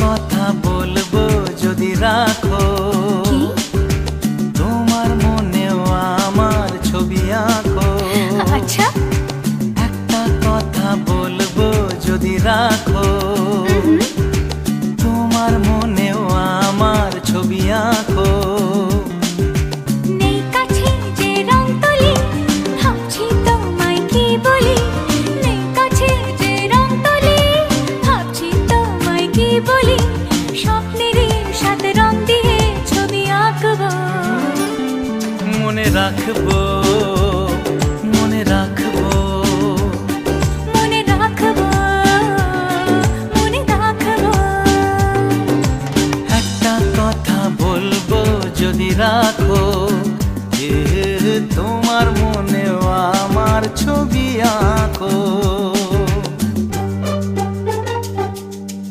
কথা বলবো যদি রাখো, তোমার মনেও আমার ছবি আঁকো। আচ্ছা, একটা কথা বলবো যদি রাখো, তোমার মনেও আমার ছবি আঁকো। নেই কাছে যে রং তুলি, ভাবছি তোমায় কি বলি। নেই কাছে যে রং তুলি, ভাবছি তোমায় কি বলি। স্বপ্নেরই সাথে রং দিয়ে ছবি আঁকবো। মনে রাখবো, মনে রাখবো, মনে রাখবো, মনে রাখবো। একটা কথা বলবো যদি রাখো, তোমার মনেও আমার ছবি আঁকো।